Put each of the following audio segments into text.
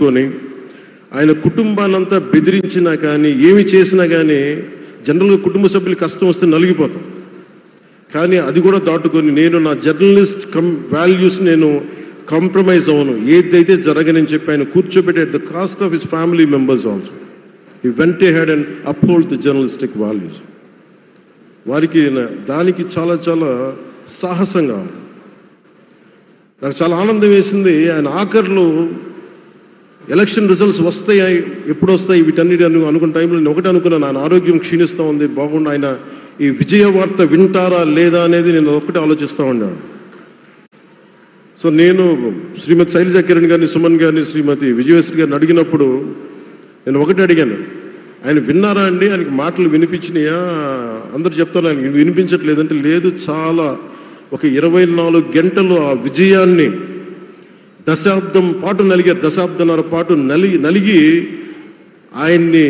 కొని ఆయన కుటుంబాన్నంతా బెదిరించినా కానీ ఏమి చేసినా కానీ జనరల్గా కుటుంబ సభ్యులు కష్టం వస్తే నలిగిపోతాం. కానీ అది కూడా దాటుకొని నేను నా జర్నలిస్ట్ వాల్యూస్ నేను కాంప్రమైజ్ అవ్వను, ఏదైతే జరగనని చెప్పి ఆయన కూర్చోబెట్టి at the cost of his family members also he vent ahead and uphold the journalistic values. వారికి దానికి చాలా చాలా సాహసంగా నాకు చాలా ఆనందం వేసింది. ఆయన ఆఖరిలో ఎలక్షన్ రిజల్ట్స్ వస్తాయి, ఎప్పుడు వస్తాయి వీటన్నిటి అనుకున్న టైంలో నేను ఒకటి అనుకున్నాను, ఆయన ఆరోగ్యం క్షీణిస్తూ ఉంది, బాగుండు, ఆయన ఈ విజయ వార్త వింటారా లేదా అనేది నేను ఒకటి ఆలోచిస్తూ ఉన్నాను. సో నేను శ్రీమతి శైలజా కిరణ్ గారిని, సుమన్ గారిని, శ్రీమతి విజయశ్రీ గారిని అడిగినప్పుడు నేను ఒకటి అడిగాను, ఆయన విన్నారా అండి, ఆయనకి మాటలు వినిపించినాయా? అందరూ చెప్తారు ఆయన వినిపించట్లేదంటే, లేదు, చాలా ఒక 24 గంటలు ఆ విజయాన్ని దశాబ్దం పాటు నలిగారు, దశాబ్దన్నర పాటు నలిగి ఆయన్ని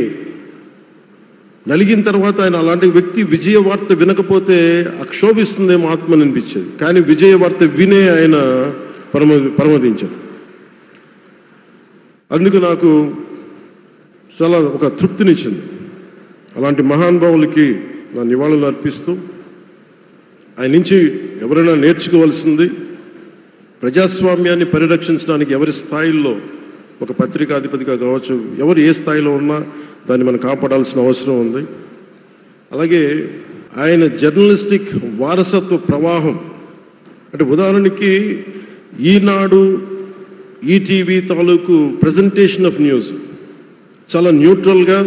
నలిగిన తర్వాత ఆయన అలాంటి వ్యక్తి విజయ వార్త వినకపోతే అక్షోభిస్తుందేమో ఆత్మని అనిపించేది. కానీ విజయ వార్త వినే ఆయన పరమదించారు. అందుకు నాకు చాలా ఒక తృప్తినిచ్చింది. అలాంటి మహానుభావులకి నా నివాళులు అర్పిస్తూ ఆయన నుంచి ఎవరైనా నేర్చుకోవాల్సింది, ప్రజాస్వామ్యాన్ని పరిరక్షించడానికి ఎవరి స్థాయిల్లో, ఒక పత్రికాధిపతిగా కావచ్చు, ఎవరు ఏ స్థాయిలో ఉన్నా దాన్ని మనం కాపాడాల్సిన అవసరం ఉంది. అలాగే ఆయన జర్నలిస్టిక్ వారసత్వ ప్రవాహం అంటే ఉదాహరణకి ఈనాడు, ఈటీవీ తాలూకు ప్రజెంటేషన్ ఆఫ్ న్యూస్ చాలా న్యూట్రల్గా,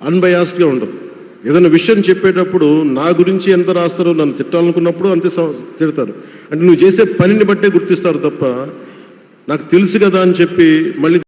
అన్బయాస్డ్గా ఉండదు. ఏదైనా విషయం చెప్పేటప్పుడు నా గురించి ఎంత రాస్తారో, నన్ను తిట్టాలనుకున్నప్పుడు అంతే తిడతారు. అంటే నువ్వు చేసే పనిని బట్టే గుర్తిస్తారు తప్ప నాకు తెలుసు కదా అని చెప్పి మళ్ళీ